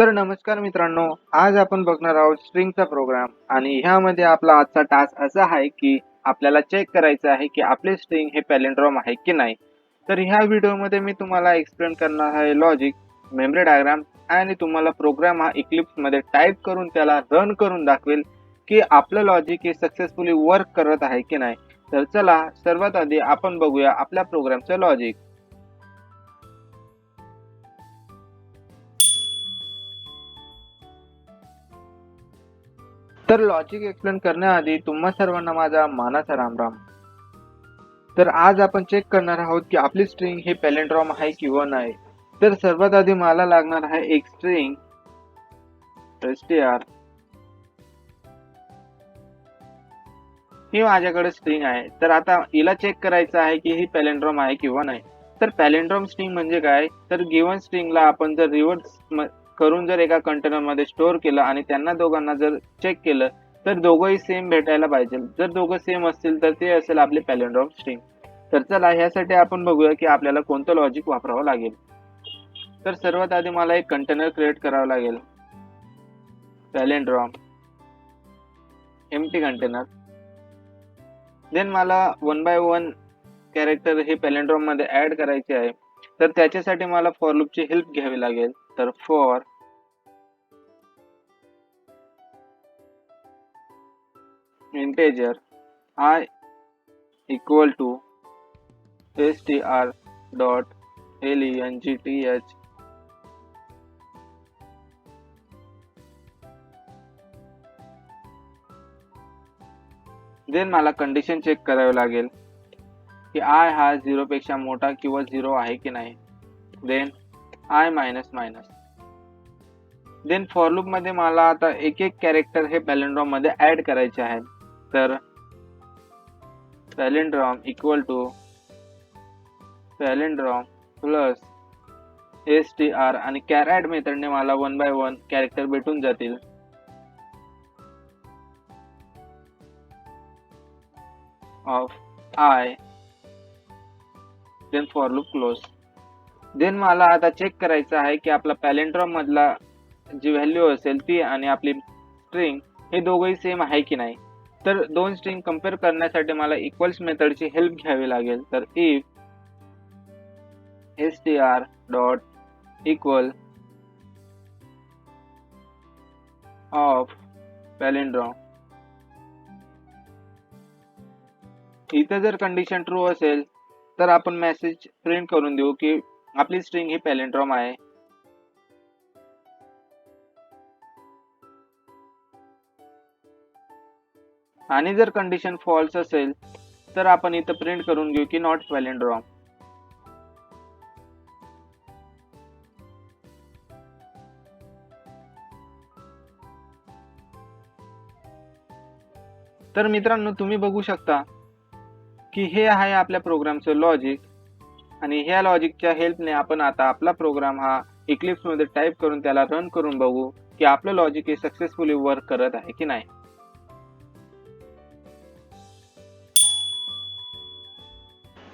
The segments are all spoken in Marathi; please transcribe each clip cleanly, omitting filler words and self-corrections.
तर नमस्कार मित्रांनो, आज आपण बघणार आहोत स्ट्रिंगचा प्रोग्राम आणि ह्यामध्ये आपला आजचा टास्क असा आहे की आपल्याला चेक करायचं आहे की आपले स्ट्रिंग हे पॅलिंड्रॉम आहे की नाही. तर ह्या व्हिडिओमध्ये मी तुम्हाला एक्सप्लेन करणार आहे लॉजिक, मेमरी डायग्राम आणि तुम्हाला प्रोग्राम हा इक्लिप्समध्ये टाईप करून त्याला रन करून दाखवेल की आपलं लॉजिक हे सक्सेसफुली वर्क करत आहे की नाही. तर चला सर्वात आधी आपण बघूया आपल्या प्रोग्रामचं लॉजिक. तर लॉजिक एक्सप्लेन करण्याआधी तुम्हा सर्वांना माझा मानाचा रामराम. तर आज आपण चेक करणार आहोत की आपली स्ट्रिंग हे पॅलिंड्रॉम आहे किंवा नाही. तर सर्वात आधी मला लागणार आहे एक स्ट्रिंग str. ही माझ्याकडे स्ट्रिंग आहे. तर आता हिला चेक करायचं आहे की ही पॅलिंड्रॉम आहे किंवा नाही. तर पॅलिंड्रॉम स्ट्रिंग म्हणजे काय, तर गिवन स्ट्रिंगला आपण जर रिव्हर्स करून जर एका कंटेनर मध्ये स्टोअर केलं आणि त्यांना दोघांना जर चेक केलं तर दोघंही सेम भेटायला पाहिजे. जर दोघं सेम असतील तर ते असेल आपले पॅलिंड्रॉम स्ट्रिंग. तर चला ह्यासाठी आपण बघूया की आपल्याला कोणतं लॉजिक वापरावं लागेल. तर सर्वात आधी मला एक कंटेनर क्रिएट करावं लागेल, पॅलिंड्रॉम एम्प्टी कंटेनर. देन मला 1 बाय 1 कॅरेक्टर हे पॅलिंड्रॉम मध्ये ऍड करायचे आहे. तर त्याच्यासाठी मला फॉर लूपची हेल्प घ्यावी लागेल. तर for integer I equal to str dot length. Then मला कंडिशन चेक करावी लागेल की I हा 0 पेक्षा मोठा किंवा 0 आहे की नाही. Then I minus minus. Then for loop मध्ये मला आता एक एक कॅरेक्टर हे पॅलिंड्रॉम मध्ये ऍड करायचे आहे. तर palindrome equal to palindrome plus str आणि कॅर ऍड मेथडने मला 1 बाय 1 कॅरेक्टर भेटून जातील. Of I then for loop close. Then मला आता चेक करायचं आहे की आपला पॅलिंड्रॉम मधला जी व्हॅल्यू असेल ती आणि आपली स्ट्रिंग हे दोघंही सेम आहे की नाही. तर दोन स्ट्रिंग कम्पेअर करण्यासाठी मला इक्वल्स मेथडची हेल्प घ्यावी लागेल. तर if str dot equal of palindrome, इथं जर कंडिशन ट्रू असेल तर आपण मेसेज प्रिंट करून देऊ की आपली स्ट्रिंग ही पॅलिंड्रॉम आहे. आणि जर कंडिशन फॉल्स असेल तर आपण इथं प्रिंट करून घेऊ की नॉट पॅलिंड्रॉम. तर मित्रांनो तुम्ही बघू शकता की हे आहे आपल्या प्रोग्रामचं लॉजिक आणि ह्या लॉजिकच्या हेल्पने आपण आता आपला प्रोग्राम हा इक्लिप्स मध्ये टाईप करून त्याला रन करून बघू की आपलं लॉजिक हे सक्सेसफुली वर्क करत आहे की नाही.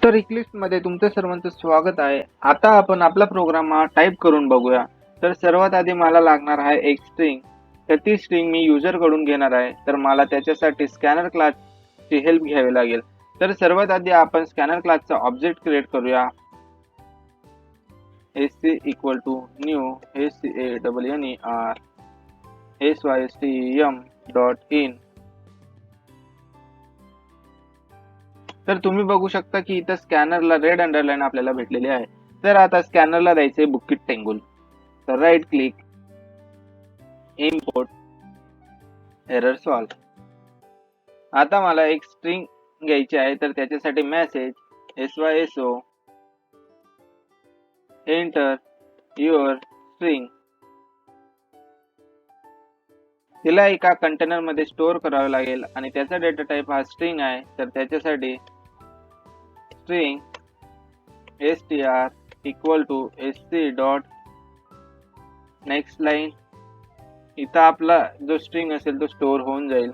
तर इक्लिप्स मध्ये तुमचं सर्वांचं स्वागत आहे. आता आपण आपला प्रोग्राम हा टाईप करून बघूया. तर सर्वात आधी मला लागणार आहे एक स्ट्रिंग. तर ती स्ट्रिंग मी युजर कडून घेणार आहे. तर मला त्याच्यासाठी स्कॅनर क्लासची हेल्प घ्यावी लागेल. तर सर्वात आधी आपण स्कॅनर क्लासचा ऑब्जेक्ट क्रिएट करूया. sc equal to new scanner system dot in. तर तुम्ही बघू शकता की इथं स्कॅनरला रेड अंडरलाईन आपल्याला भेटलेली आहे. तर आता स्कॅनरला द्यायचे बुकिट टेंगुल. तर right click, import, error solve. आता मला एक स्ट्रिंग घ्यायची आहे. तर त्याच्यासाठी message syso enter your string. तिला एका कंटेनर मध्ये स्टोअर करावे लागेल आणि त्याचा डेटा टाइप हा स्ट्रिंग आहे. तर त्याच्यासाठी string str equal to sc dot next line. इथं आपला जो स्ट्रिंग असेल तो स्टोअर होऊन जाईल.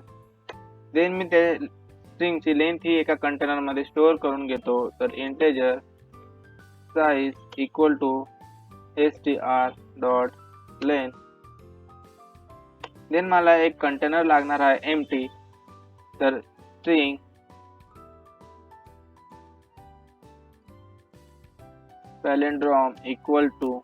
देन मी त्या स्ट्रिंगची लेंथ ही एका कंटेनर मध्ये स्टोअर करून घेतो. तर integer size equal to str dot length then मला एक कंटेनर लागणार आहे एम्प्टी, तर स्ट्रिंग palindrome इक्वल टू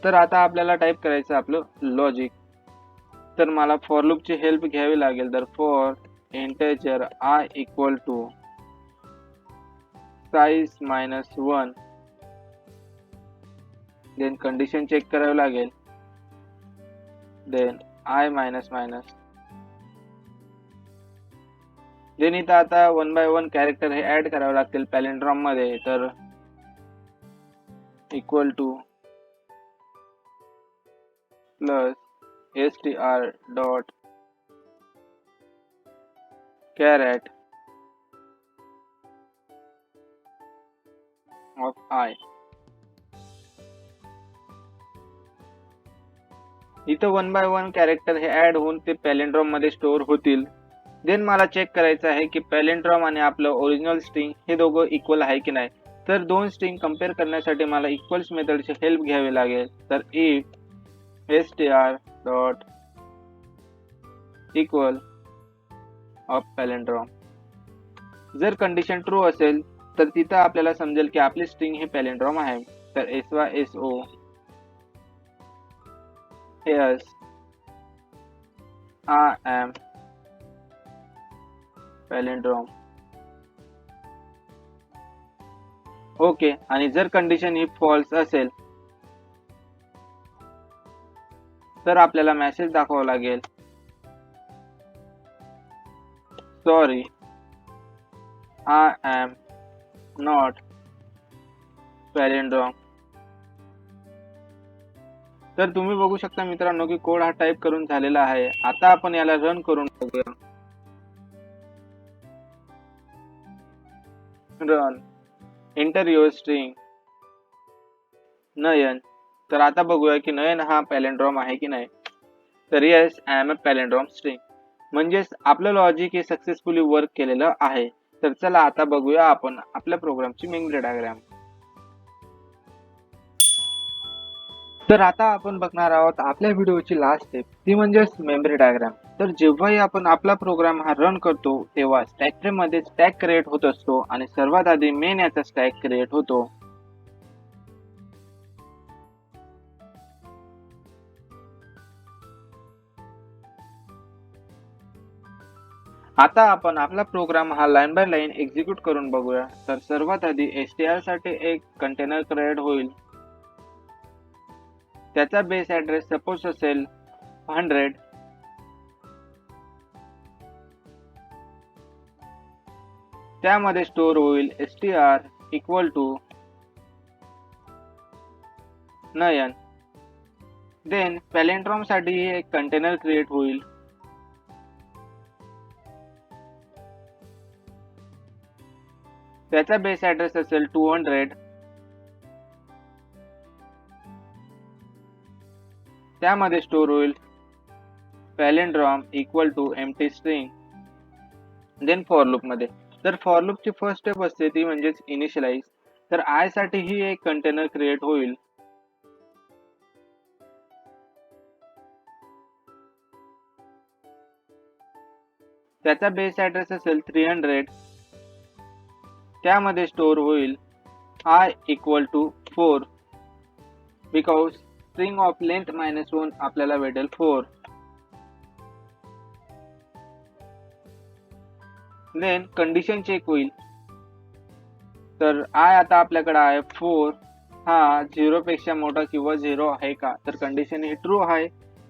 तर आता आपल्याला टाईप करायचं आपलं लॉजिक. तर मला फॉर लूपची हेल्प घ्यावी लागेल. तर for integer I equal to size -1 then condition check करावी लागेल. Then I minus minus then इथं आता 1 बाय 1 कॅरेक्टर हे ऍड करावे लागतील पॅलिंड्रॉम मध्ये. तर equal to plus str dot char at of I. इथं 1 बाय 1 कॅरेक्टर हे ऍड होऊन ते पॅलिंड्रॉम मध्ये स्टोअर होतील. देन मला चेक करायचं आहे की पॅलिंड्रॉम आणि आपलं ओरिजिनल स्ट्रिंग हे दोघं इक्वल आहे की नाही. तर दोन स्ट्रिंग कम्पेअर करण्यासाठी मला इक्वल्स मेथडची हेल्प घ्यावी लागेल. तर if str dot equal of palindrome, जर कंडिशन ट्रू असेल तर तिथं आपल्याला समजेल की आपली स्ट्रिंग हे पॅलिंड्रॉम आहे. तर SYSO yes I am palindrome. Okay, आणि जर कंडिशन ही फॉल्स असेल तर आपल्याला मेसेज दाखवावा लागेल sorry I am not palindrome. तर तुम्ही बघू शकता मित्रांनो की कोड हा टाईप करून झालेला आहे. आता आपण याला रन करून बघूया. रन एंटर युअर स्ट्रिंग नयन. तर आता बघूया की नयन हा पॅलिंड्रॉम आहे की नाही. तर yes I am a palindrome string, म्हणजेच आपलं लॉजिक हे सक्सेसफुली वर्क केलेलं आहे. तर चला आता बघूया आपण आपल्या प्रोग्रामची मेमरी डायग्राम. तर आता आपण बघणार आहोत आपल्या व्हिडिओची लास्ट स्टेप, ती म्हणजेच मेमरी डायग्राम. तर जेव्हाही आपण आपला प्रोग्राम हा रन करतो तेव्हा स्टॅक फ्रेम मध्ये स्टॅक क्रिएट होत असतो आणि सर्वात आधी मेन याचा स्टॅक क्रिएट होतो. आता आपण आपला प्रोग्राम हा लाईन बाय लाईन एक्झिक्यूट करून बघूया. तर सर्वात आधी str साठी एक कंटेनर क्रिएट होईल. त्याचा बेस ऍड्रेस सपोज असेल 100. त्यामध्ये स्टोअर होईल str equal to Nayan. Then palindrome साठी एक कंटेनर क्रिएट होईल. त्याचा बेस ऍड्रेस असेल 200. त्यामध्ये स्टोअर होईल palindrome equal to empty string. Then for loop मध्ये, तर फॉर लूप ची फर्स्ट स्टेप असते ती म्हणजेच इनिशियलाइज. तर आय साठी ही एक कंटेनर क्रिएट होईल. त्याचा बेस ऍड्रेस असेल 300. त्यामध्ये स्टोअर होईल I equal to 4 because string of length -1 आपल्याला भेटेल 4. देन कंडिशन चेक होईल. तर आय आता आपल्याकडे आहे 4 हा 0 पेक्षा मोठा किंवा 0 आहे का, तर कंडिशन ही ट्रू आहे.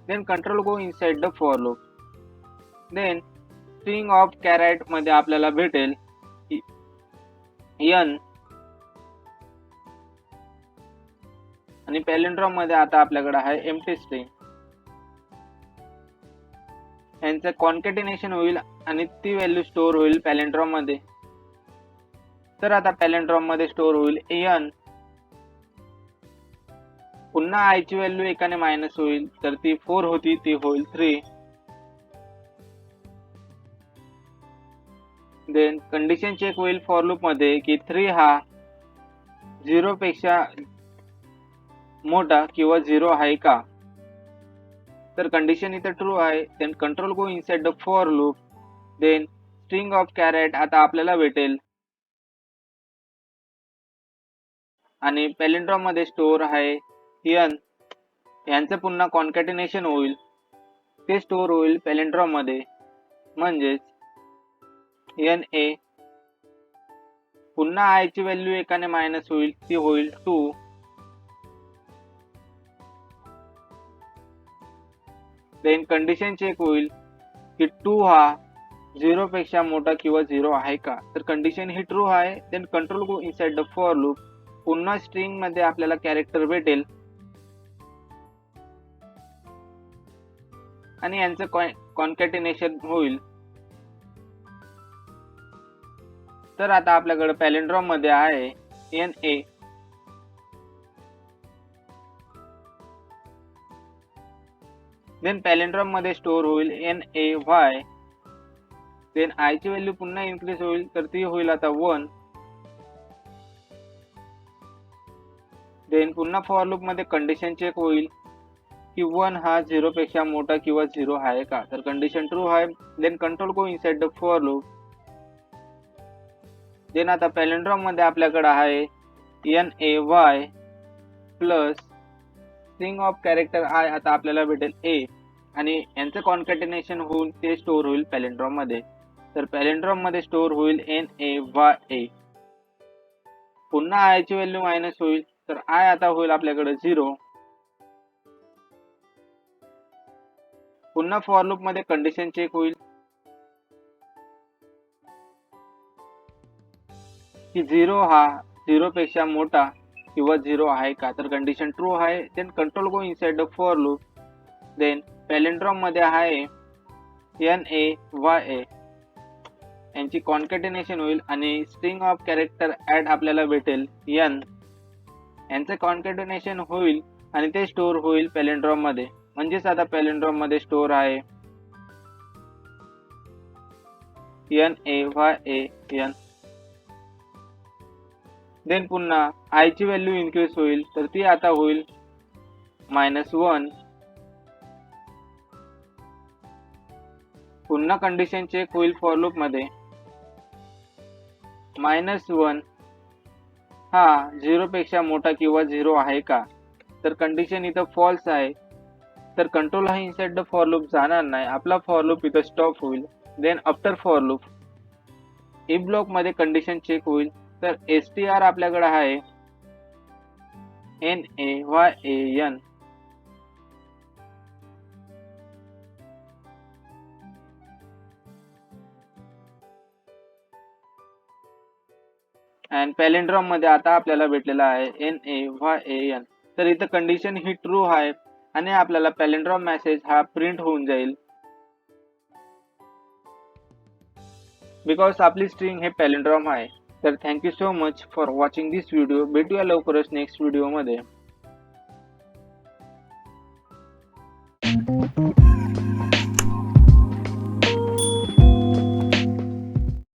Then control go inside the for loop. Then string of char at मध्ये आपल्याला भेटेल n आणि पॅलिंड्रॉम मध्ये आता आपल्याकडे आहे एम्प्टी स्ट्रिंग. यांचं कॉन्कॅटिनेशन होईल आणि ती व्हॅल्यू स्टोअर होईल पॅलिंड्रॉम मध्ये. तर आता पॅलिंड्रॉम मध्ये स्टोअर होईल n. पुन्हा आय ची व्हॅल्यू एकाने मायनस होईल, तर ती 4 होती ती होईल 3. देन कंडिशन चेक होईल फॉर लूप मध्ये की 3 हा 0 पेक्षा मोठा किंवा 0 आहे का? तर कंडिशन इथं ट्रू आहे. Then control go inside the for loop. Then string of char at आता आपल्याला भेटेल आणि पॅलिंड्रॉम मध्ये स्टोअर आहे n. यांचं पुन्हा कॉन्कॅटिनेशन होईल, ते स्टोअर होईल पॅलिंड्रॉम मध्ये, म्हणजेच NA. पुन्हा i ची व्हॅल्यू एकाने मायनस होईल, ती होईल 2. देन कंडिशन चेक होईल की 2 हा 0 पेक्षा मोठा किंवा 0 आहे का? तर कंडिशन ही ट्रू आहे. Then control go inside the for loop. पुन्हा स्ट्रिंग मध्ये आपल्याला कॅरेक्टर भेटेल आणि यांचं कॉन्कॅटिनेशन होईल. तर आता आपल्याकडे पॅलिंड्रॉम मध्ये आहे NA. देन पॅलिंड्रॉम मध्ये स्टोअर होईल NAY. देन i ची व्हॅल्यू पुन्हा इन्क्रीज होईल, तर ती होईल आता 1. देन पुन्हा फॉर लूप मध्ये कंडिशन चेक होईल की 1 हा 0 पेक्षा मोठा किंवा 0 आहे का? तर कंडिशन ट्रू आहे. Then control go inside the for loop. Then आता पॅलिंड्रॉम मध्ये आपल्याकडे आहे NAY plus string of character I आता आपल्याला भेटेल A आणि यांचं कॉन्कॅटिनेशन होऊन ते स्टोअर होईल पॅलिंड्रॉम मध्ये. तर पॅलिंड्रॉम मध्ये स्टोअर होईल NAYA. पुन्हा i ची व्हॅल्यू मायनस होईल, तर i आता होईल आपल्याकडे 0. पुन्हा फॉर लूप मध्ये कंडिशन चेक होईल की 0 हा 0 पेक्षा मोठा किंवा 0 आहे का? तर कंडिशन ट्रू आहे. Then control go inside the for loop. Then palindrome मध्ये आहे NAYA. यांची कॉन्कॅटिनेशन होईल आणि स्ट्रिंग ऑफ कॅरेक्टर ऍड आपल्याला भेटेल n. यांचं कॉन्कॅटिनेशन होईल आणि ते स्टोअर होईल पॅलिंड्रॉम मध्ये, म्हणजेच आता पॅलिंड्रॉम मध्ये स्टोअर आहे NAYAN. देन पुन्हा i ची व्हॅल्यू इन्क्रीज होईल, तर ती आता होईल -1. पुन्हा कंडिशन चेक होईल फॉर लूप मध्ये. -1 हा 0 पेक्षा मोठा किंवा 0 आहे का? तर कंडिशन इथं फॉल्स आहे. तर कंट्रोल हा इनसाइड द फॉर लूप जाणार नाही, आपला फॉर लूप इथं स्टॉप होईल. Then after for loop if block मध्ये कंडिशन चेक होईल, तर str आपल्याकडे आहे NAYAN. अँड पॅलिंड्रॉम मध्ये आता आपल्याला भेटलेला आहे NAYAN. तर इथं कंडिशन ही ट्रू आहे आणि आपल्याला पॅलिंड्रॉम मेसेज हा प्रिंट होऊन जाईल, बिकॉज आपली स्ट्रिंग हे पॅलिंड्रॉम आहे. तर thank you so much for watching this video. भेटूया लवकरच नेक्स्ट व्हिडिओ मध्ये.